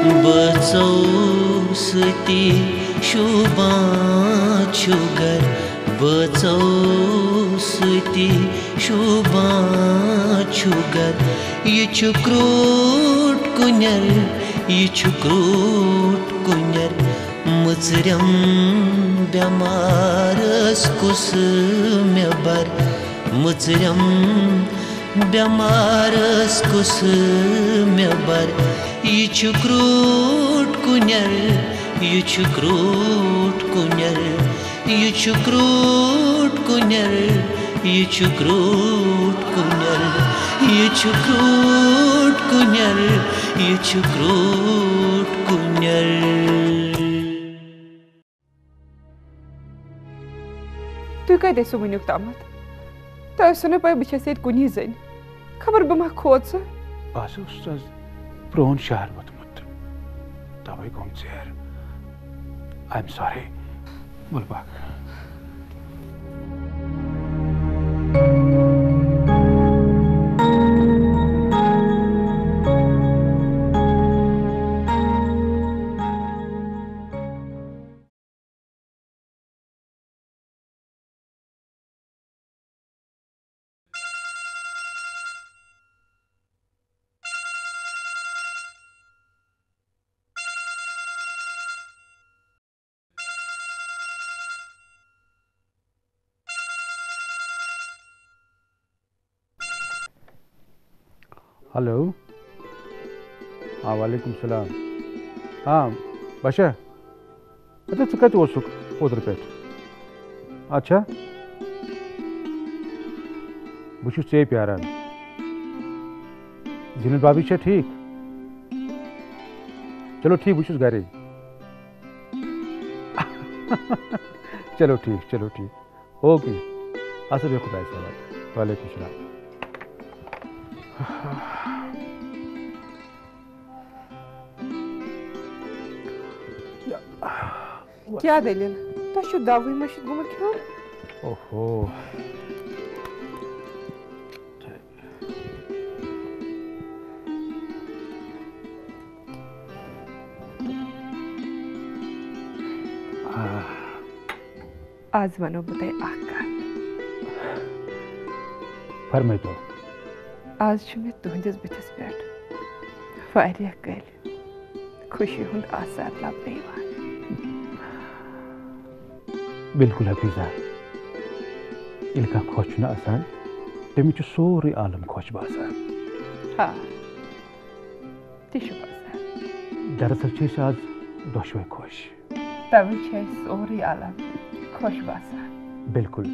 बचो सती शुभान शुगर बचो सती शुभान शुगर ये क्रूट कुन्यर ये क्रूट कुन्यर मुचरम बेमारस कुस मे बर मुचरम बेमारस कुस मे बर ये क्रूट कुन्यर ये क्रूट कुन्यर ये क्रूट कुन्यर ये क्रूट कुन्यर ये क्रूट कुन्यर ये क्रूट कुन्यर तु कते सो वुनिक तामत तोसने पे बिछस ये कुनी जन खबर बमा खोत सो बस उस्ताद प्रोन शहर वतमुत तवे गोम चेर आई एम सॉरी मुलबाग हेलो हाँ वालेकुम सलाम हाँ बशा अच्छा च कत ओसुक ओदर पे अच्छा बुश चे प्यारान जिन भाभी छे ठीक चलो ठीक बुश घरे चलो ठीक ओके असर खुदा सलाम वालेकुम सलाम क्या दलील तो दवाई मशीद गुम क्यों ओहो आज वनो बुते आका फरमाई तो आज मे तुहंदिस बुथिस पे वारिया कल खुशी हुंद आसार लबने यवान बिल्कुल हफीजा इनका खोज न आसान तमिच सोरे आलम खोज बासान हाँ तिशु बासान दरअसल छे आज दोशवे खोज तभी छे सोरे आलम खोज बासान बिल्कुल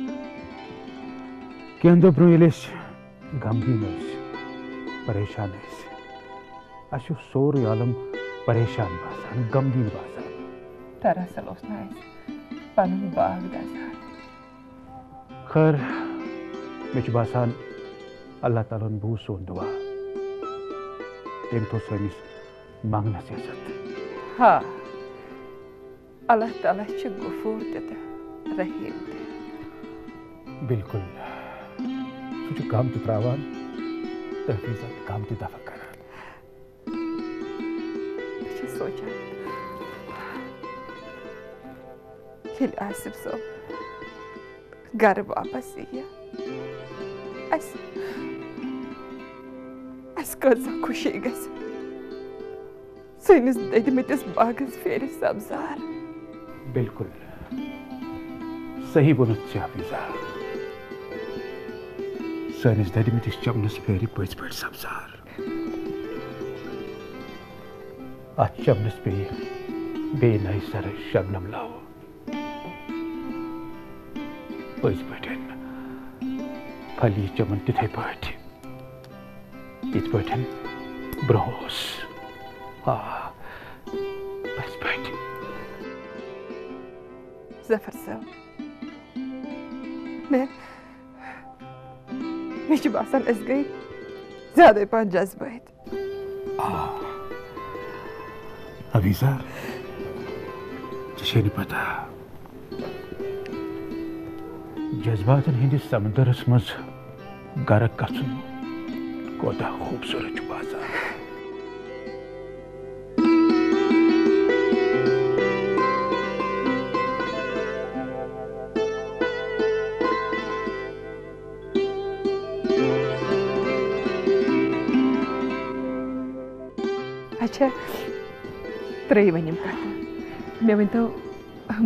केंदो ब्रोइलेस गमगीन परेशान अशु सोरे आलम परेशान बासान गमगीन बासान दरअसल उसने पनुन बाग दसान खैर मे बासान अल्लाह ताला बू सोन दुआ तेम तो सनिस मांगना सियासत हाँ अल्लाह ताला छ गफूर ते रहीम ते बिल्कुल सुच काम तो त्रावान तहफीज़ काम तो दफा करा छ सोचा हिल आसिफ साहब घर वापस यह कजा खुशी गस सनिस ददमतिस बागस फेर सब्जार बिल्कुल सही बोलत हाफिजा सनिस ददमतिस चमनस फेर पज पे सब्जार अत चमनस पे बे नई सर शबनम लाओ पज पे फली चमन तिथे पट इत पठन ब्रोस बस पट जफर साहब मैं बासान अस गई ज्यादा पान जज्बात अवीजा तुझे पता जज्बातन हंदिस समंदरस मज गरक गचुन कोता खूबसूरत बाजार अच्छा त्रै वनिम कत मे वन तो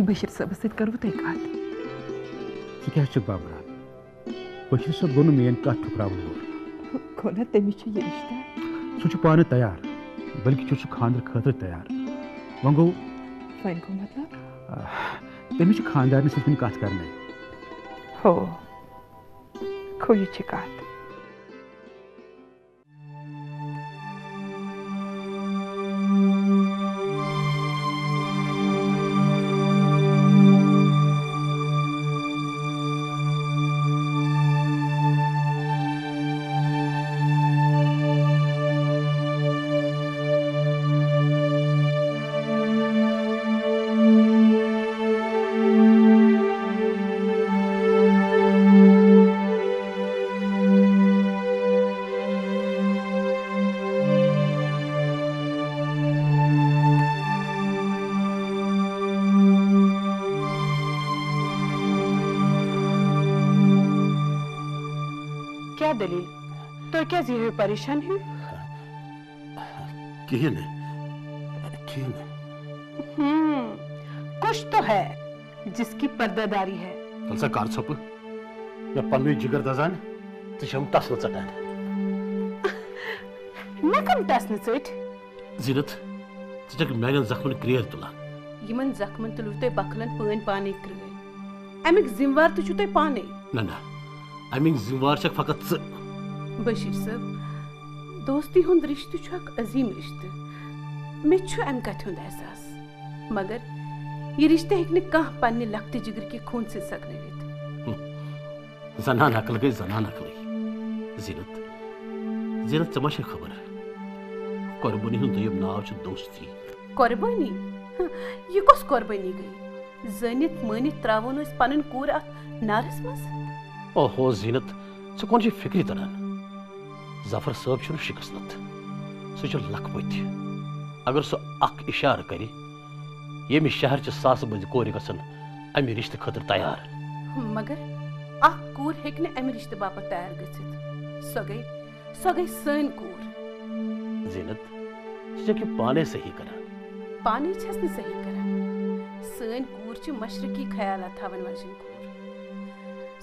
बशीर साहब सत करू तुम कत क्या बाबरान बशीर साहब गो मेन कत ठुकरावन गो ना तमिस ये रिश्ता सह पाने तैयार बल्कि खानदर खतर तैयार वन गो मतलब तमिस खानदार सत कत कर हो गो ये कत दलील तो क्या जी परेशान है कुछ तो है जिसकी पर्दादारी है कार छप मैं पन्नु जिगर दजान तुम तस न चटान मैं कम तस न चट जीनत तुझे मैंने जख्मन क्रियर तुला यमन जख्मन तुलु ते बखलन पन पाने क्रियर अमिक जिम्मेवार तो छु पाने ना अमिक जिम्मेवार छ फकत बशीर साहब दोस्ती हुंद रिश्ते छु अक अजीम रिश्ते मे छु अम कथ हुंद एहसास मगर ये रिश्ते हेक न कह पन्ने लखते जिगर के खून से सकने वित जनान अकल गई जनान अकल जीनत जीनत चमा छ खबर कुर्बानी हुंद यम नाव छ दोस्ती कुर्बानी ये कस कुर्बानी गई जनित मानित त्रावन अस पनन कूर अत नारस मस ओहो जीनत च कोन छ फिक्री तरन जफर साहब छु शिकसनत सह लखपत अगर सह अख इशार करे ये शहर च सास बज कोर गसन अमि रिश्ते खतर तैयार मगर अख कूर हेक न अमि रिश्ते बापत तैयार गसित सह गई सन कूर जीनत च कि पाने सही करा पाने छस न सही करा सन कूर च मशरकी ख्यालात थावन वजन कूर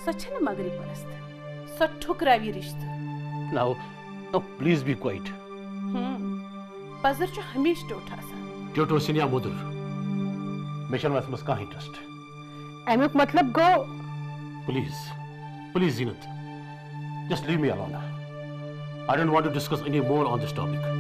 सह छ न मगरी परस्त सह ठुकरावी रिश्ते now please be quiet पजर च हमेश टोठ आसान टोटो सिनिया मोदर मिशन में मस का इंटरेस्ट अमुक मतलब गो please Zeenat just leave me alone I don't want to discuss any more on this topic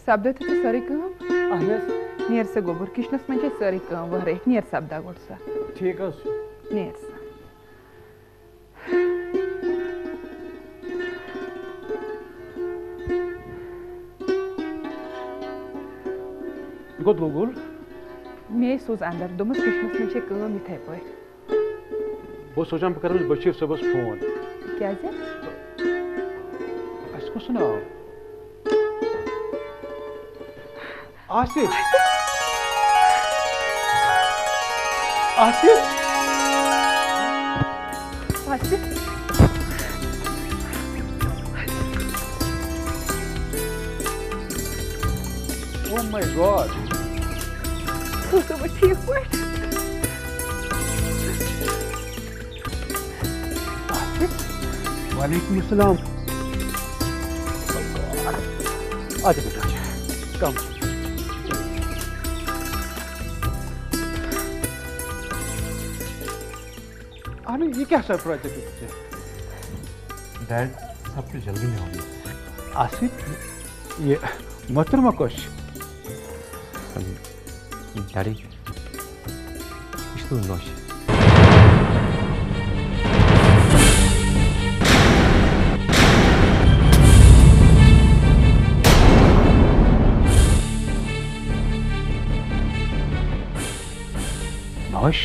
सब्दा तो सारी काम नेर से गोबर किचनस में सारी काम वह रहे नेर सब्दा गोड़ सा ठीक है नेर सा गोद गोगुल मे सोज अंदर दोमस किचनस में काम इथे पे वो सोचा हम करन बशीर सबस फोन क्या जे इसको सुनाओ Asif Asif Asif oh my God तो वो ठीक हुआ वालेकुम अस्सलाम आजा बेटा कम आने ये क्या सरप्राइज है तुझे डैड सब कुछ जल्दी में होगी। आसिफ ये मोहतरमा कोश डैडी इश्तू नोश नौश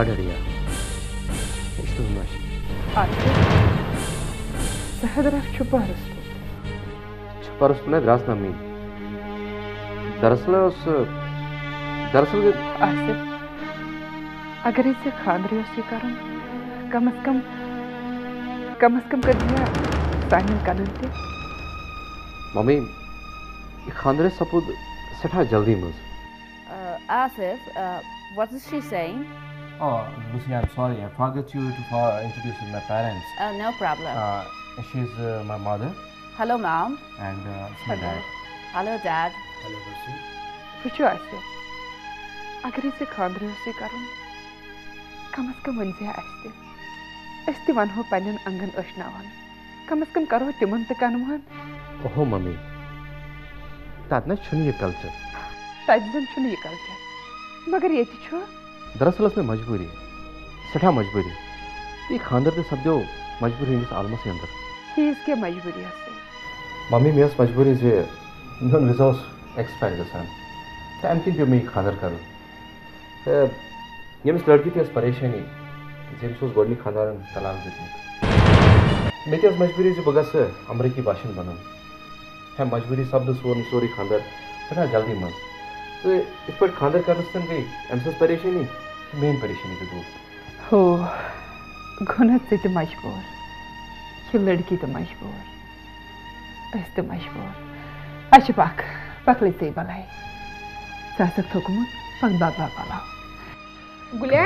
आडरिया इश्तू नोश Sahadrak çuparıstı. पर उसने द्रास ना मीन दरअसल आसिफ अगर इसे खानदारियों से करूं कम से कम कर दिया फाइनल कानून थे मम्मी ये खानदारी सपूत सठा जल्दी मुझ Asif, what is she saying? Oh, Lucy, I'm sorry. I forgot you to introduce you to my parents. No problem. She's my mother Hello, Mom. and it's my dad. Hello, Dad. पूछो आसिफ अगर इसे खानदारियों से करूं कम वनसे अस्ति one हो पन्न अंगन अशनावान कम करो तिमन तो कनवान ओहो मम्मी तातना छुन ये कल्चर तजन छुन ये कल्चर मगर ये छो दरअसल उसमें मजबूरी सठा मजबूरी ये खानदार ते सब्दो मजबूरी इंग्लिश आलमस अंदर चीज के मजबूरी से मम्मी मेस मजबूरी से नॉन रिसोर्स एक्सपायर गसान टाइम किन पे मैं खानदार करूं यमस लड़की थी परेशानी जेम्स उस गोडनी खानदारन तलाक देती मैं ते मजबूरी से बगस अमेरिकी भाषण बनम है मजबूरी शब्द सोरी खानदार सठा जल्दी मज तो इस पर खानदार करनस्तन गई एमसस परेशानी मेन परेशानी के दूर हो गुनत से मजबूर ये लड़की तो मजबूर तो मजबूर अच्छा पकले से बलाई सासक थोकुमुन पक बाबा बाला गुले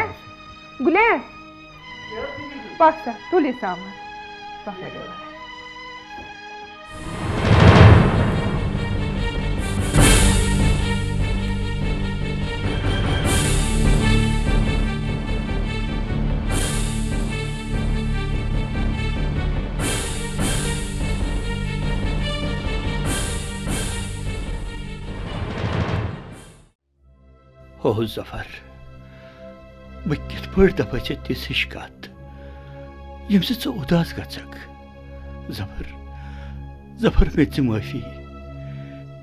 पासा तुली सामान पकले बलाई हो जफर बह कित पड़ दपा तिस हिश कत यम स उदास गक जफर मे माफी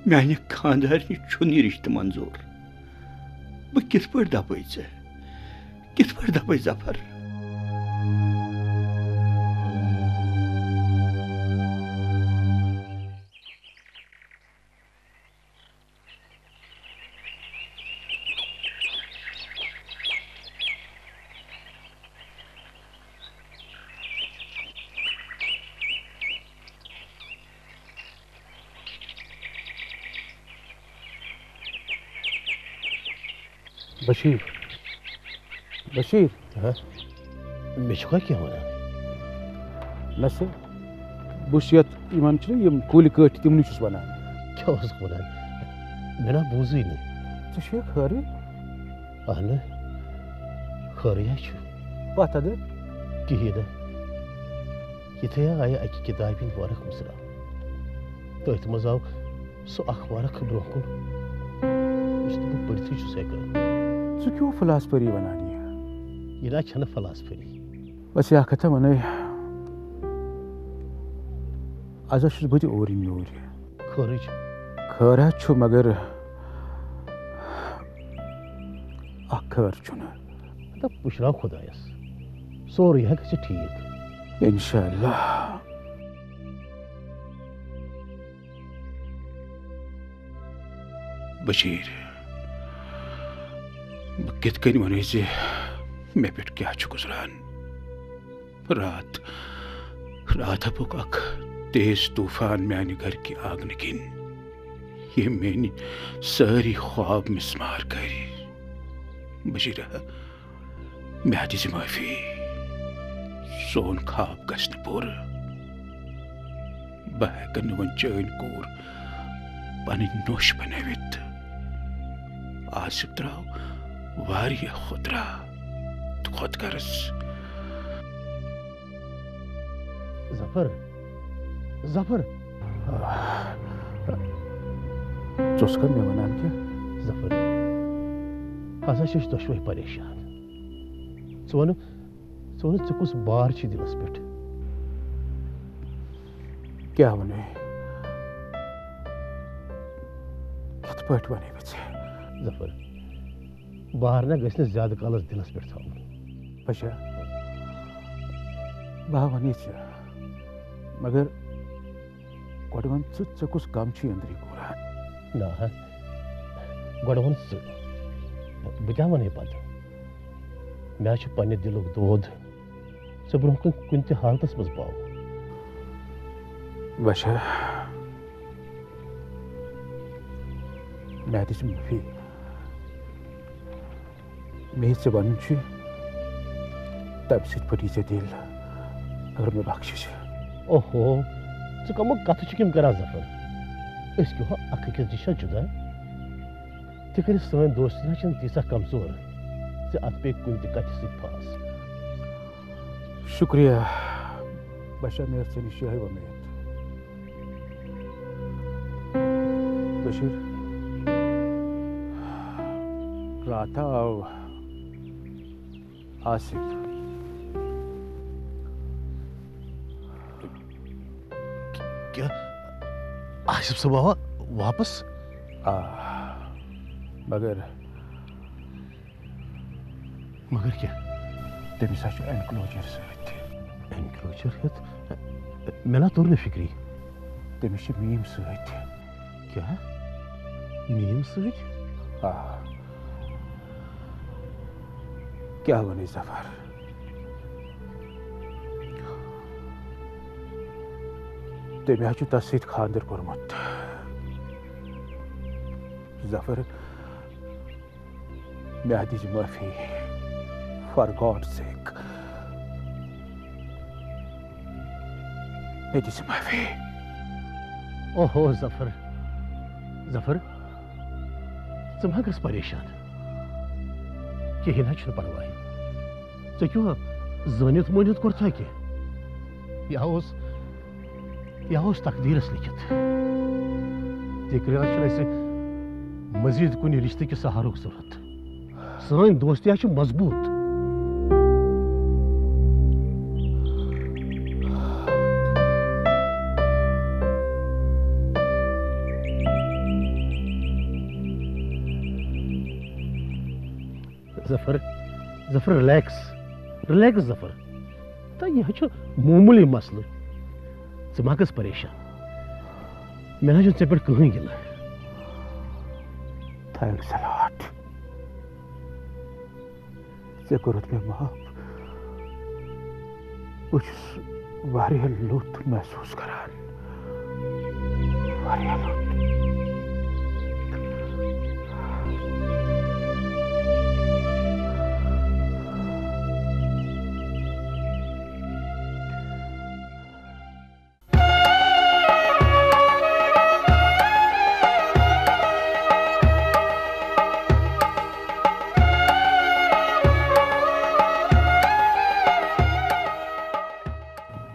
माने खानदारनी छुन रिश्त मंजूर बह कित पड़ दपे जफर बशीर हाँ मेचुका क्या होना नस बुशियत इमान यम कुल कट तिमन वन क्या वन मे ना बूजु नहीं तो खरी अहन खरिया पत अद कहें ये आय अक किताब हिंद वर्क मिसरा तथ मज आव सह वर्क ब्रो कुन पढ़ी हेकान च क्यों फिलासफरी वनान यह ना फिलासफरी बस यह कथा वन आज बहुत ओर यूर खैर मगर खैर पुशरा खुदायस सोरे ठीक इंशाअल्लाह बशीर कित कन वन मे पे क्या गुजरान रात हपुक अख तेज तूफान माने घर की आगन किन ये मेनी सारी ख्वाब मिसमार कर बशीर मे दिज माफी सोन ख्वाब गस पूर बह वन चन कोर पन नोश बनवित आसिफ द्राव वारिया खुदरा तो खुद करस जफर जफर चुस कर मैं वनान क्या जफर हसा छ दोशवे परेशान सोन कुस बार छ दिलस पे क्या वने कित पट वने बचे जफर बार ना गस ज्यादा कालस दिलस पे था बचा बा वने छ मगर गोडवन कुस कम छी अंदरी कुरान ना गोडवन बचा वने पत मैं पन्ने दिलुक दोद से ब्रोह कुन ते हालतस मज पाव बचा मैं दिस माफी मैं से वन छी तब से पड़ी से दिल अगर मैं बख्शिश ओहो च कम कथ किम करा जफर इस क्यों अख के दिशा जुदा तिकर सन दोस्त ना छन तीसा कमजोर से अत पे कुन ते कथ से फास शुक्रिया बशा मेरे से निशाई व में बशीर राता आसिफ क्या आसिफ से बाबा वापस मगर क्या तमिस एनक्लोजर एनक्लोजर मेला तोर न फिक्री तमिस मीम क्या मीम क्या वने जफर तमें तस सत खानदर कोरमुत जफर मैं दीज माफी फॉर गॉड सेक मैं दीज माफी ओहो जफर मा गस परेशान कहीं ना परवाह ऐ क्यों जनित मनित कोर यह तकदीरस लिखित तिकर मजीद कुन रिश्ते के सहारुक जरूरत सन दोस्तिया मजबूत जफर रिलैक्स जफर तो यह मामूली मसल मा गस परेशान मे ना पे कहीं गिल थैंक्स अ लॉट से कोरत में माफ कुछ वारिया लुत्फ महसूस करान वारिया लुत्फ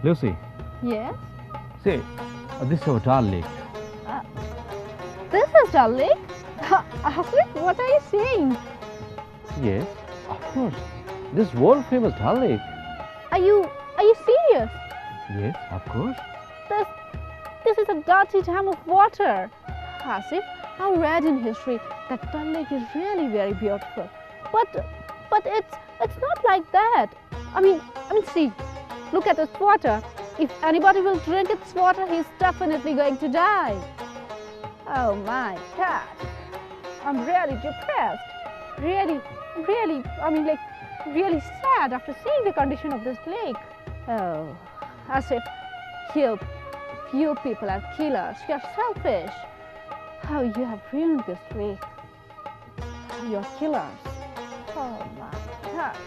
Lucy. Yes? See, this is our Dal Lake. This is Dal Lake? Asif, what are you saying? Yes, of course. This world famous Dal Lake. Are you serious? Yes, of course. This is a dirty dam of water. Asif, I read in history that Dal Lake is really very beautiful. But it's not like that. I mean, see. Look at this water. If anybody will drink its water, he's definitely going to die. Oh my God. I'm really depressed. Really, really sad after seeing the condition of this lake. Oh, Asif, you people are killers. You're selfish. How you have ruined this lake. You're killers. Oh my God.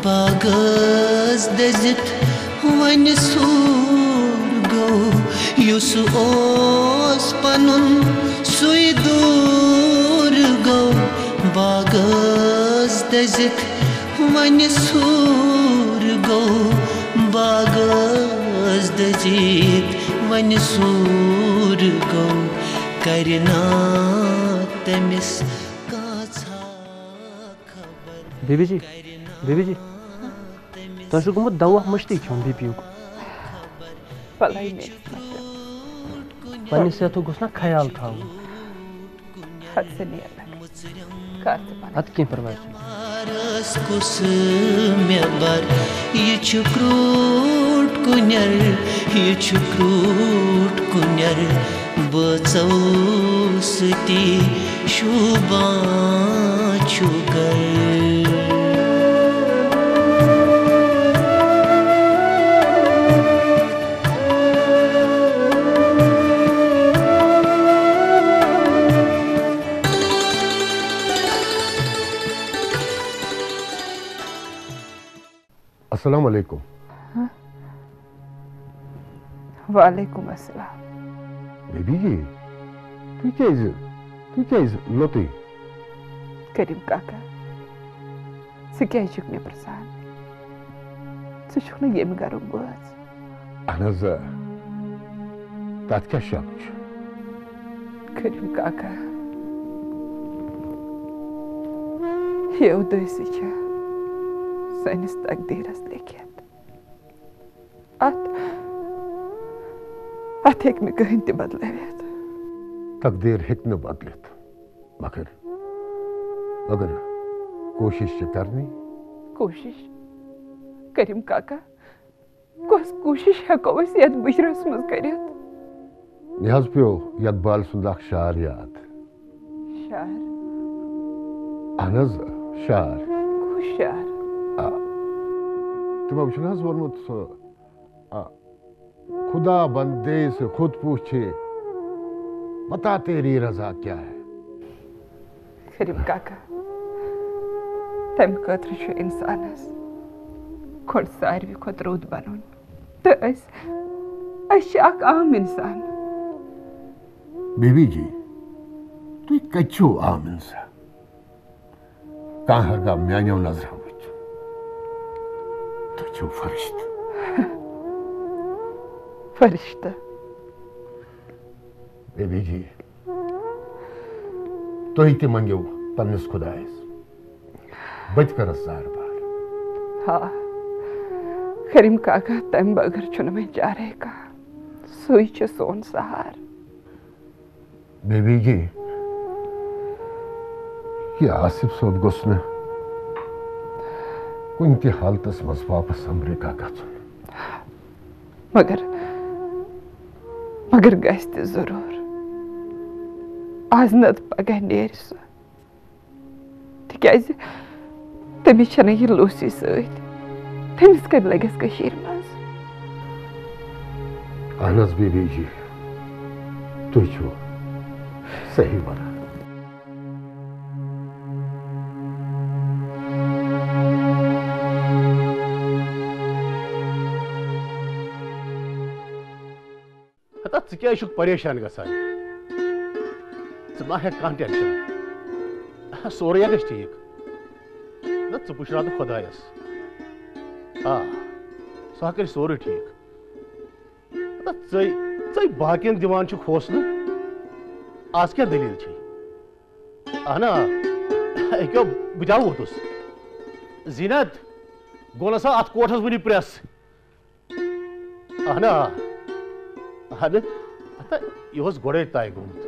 बागस दजित वन सूर गो use ओस पनुन सुई दूर गो बागस दजित वन सूर गो बागस दजित वन सूर गो करना तमिस बीबी जी तुम गुमुत दवा मश्ती चोन बीपी पलाई में पन्नी सेहत गोस ना ख्याल थाव हद से नहीं अलग अत कह परवाह कुस मे बर ये क्रूट कुन्यर बचौ सती शुभा छुगर अस्सलाम वालेकुम। वालेकुम अस्सलाम। बेबी जी तु क्या लोती करीम काका क्या मे प्रसान ये गरुक बज अहन तथ क्या शक करीम काका ये उदासी सैनिस तकदीरस लिखित अत हेक न कहीं ते बदलावित तकदीर हेक न बदलित मगर कोशिश करनी कोशिश करीम काका कस कोशिश हेको ये बुशरस मज कर मे पे यकबाल सुंद शार याद शार अहन शार शार तुम वोनमुत खुदा बंदे से खुद पूछे बता तेरी रजा क्या है। करीम काका तम खतर इंसानस खुद सारवी खुद रुद बनन तो आम इंसान। बेबी जी तु कचो आम इंसान कह हरगा म्यानो नजर तु फरिश्ता फरिश्ता। बेबी जी तुम ते मंगो पन्नस खुदायस बत करस जार बार। हाँ करीम काका तम बगर चुन में जा रहे का सुई सोन सहार। बेबी जी ये आसिफ सोब गोस न कुन ते हालतस मज वापस अमरीका गचुन मगर गस ते जरूर आज नत पगह नेर सह तिकाज तमिस छना ये लूसी सत तमिस कद लगस कशीर मज। अहनस बेबी जी तु सही वन क्या परेशान गसान मा हे कह टेंशन सोरे गि ठीक न पुशरा तो खुदायस सह कर सोरे ठीक बाकियन दिवान हौसल आज क्या दलील अहन अको बह वोतुस जीनत गो सा अत कोठस वन प्रेस अहन यह गोड़े तय गोमुत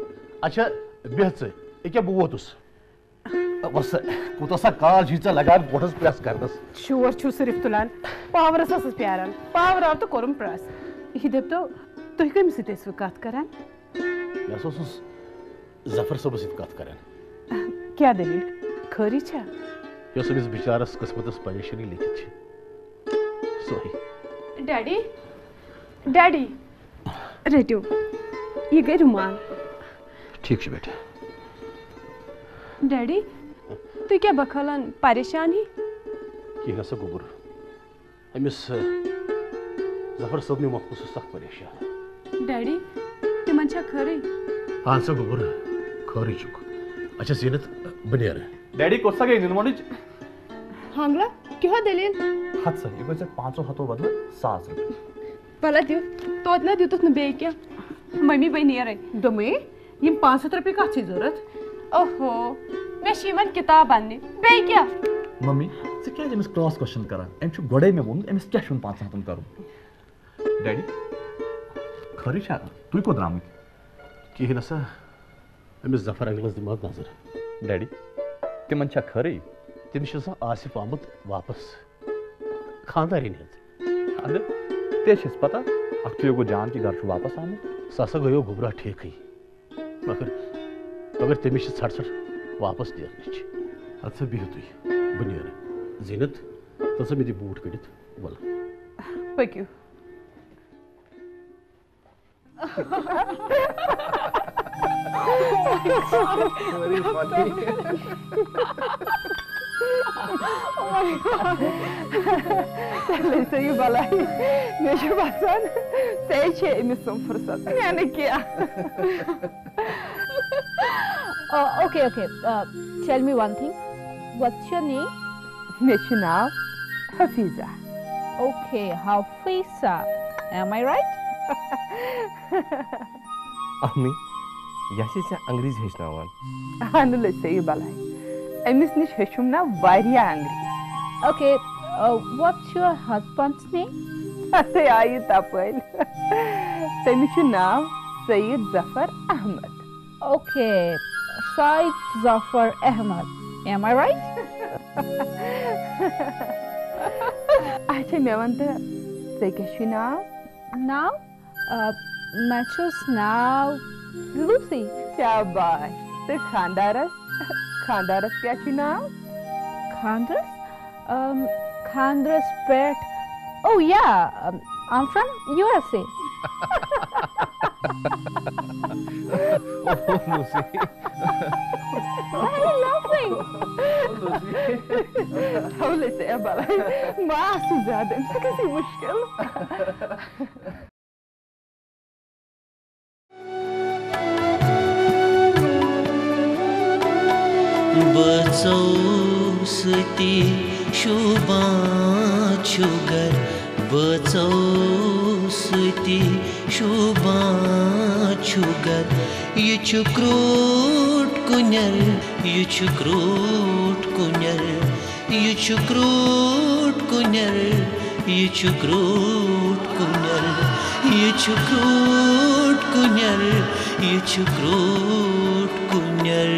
अच्छा बेह क्या बह वोतुस कूत सा काल लगान कोठस प्रेस करनस शोर छु सिर्फ तुलान पावरस प्यारान पावर आव तो कोरम प्रेस यह दपतो तुह कमिस सत कत करान जफर सोब सत कत करान क्या दलील खरी छा यो अमिस बिचारस किस्मतस परेशानी लिखित सोही डैडी डैडी रटो ये गई रुमाल ठीक बेटा डैडी तु क्या बखलन परेशान ही कह ना गोबर अमिस जफर सबने महफूज सख परेशान डैडी तिमन छा खरे हाँ सा गोबर खरी चुक अच्छा जीनत बनियर डैडी कोसा के निर्माणिच हांगला क्या दलील हद सर ये कोई 500 हतो बदले 700 रुपये भला दियो तो इतना दियो तो न बे क्या मम्मी बई नियर दमे यम 500 रुपए का अच्छी जरूरत ओहो मैं शिवन किताब आने बे क्या मम्मी से क्या जमिस क्रॉस क्वेश्चन करा एम छु गोडे में बोन एमस क्या शुन 500 तुम करू डैडी खरी छा तू को द्राम कह ना सा अमिस जफर अंगलस दिमाग नजर डैडी तिमन छा खरी तिम आसिफ आमद वापस खानदारी अद ते पता अख गो जान कि घर वापस आने ससा गयो गुबरा ठीक ही मगर तमिस छट छट वापस दिया अच्छा बिह तुम बनियर जीनत तसा मे बूट कड़ित वल पक्यू सही भलाई मे बसान से फुर्सत मैंने किया Okay, tell me one thing. What's your name? मेरा नाम Hafiza. Okay, Hafiza. Am I right? अम्मी यासी से अंग्रेजी हेचनावन आनुल सही भलाई अमिस निश हेचुम ना वारिया अंग्रेजी. Okay, what's your husband's name? अरे आई तापल तमिस नाम Syed Zafar Ahmad. Okay, Said Zafar Ahmad. Am I right? अच्छा मैं वंत से क्या नाम? Now, मैं चुस now Lucy. शाबाश. तो खानदारस क्या नाम? Khandras? Khandras pet. Oh yeah, I'm from USA. Oh, Lucy. Why are you laughing? حاول استقبل ما عسو زاد انت كذي مشكلة. बचौसती शुभा छुगर बचौसती शुभा छुगर ये क्रूट कुन्यर ये क्रूट कुन्यर ये क्रूट कुन्यर ये क्रूट कुन्यर ये क्रूट कुन्यर ये क्रूट कुन्यर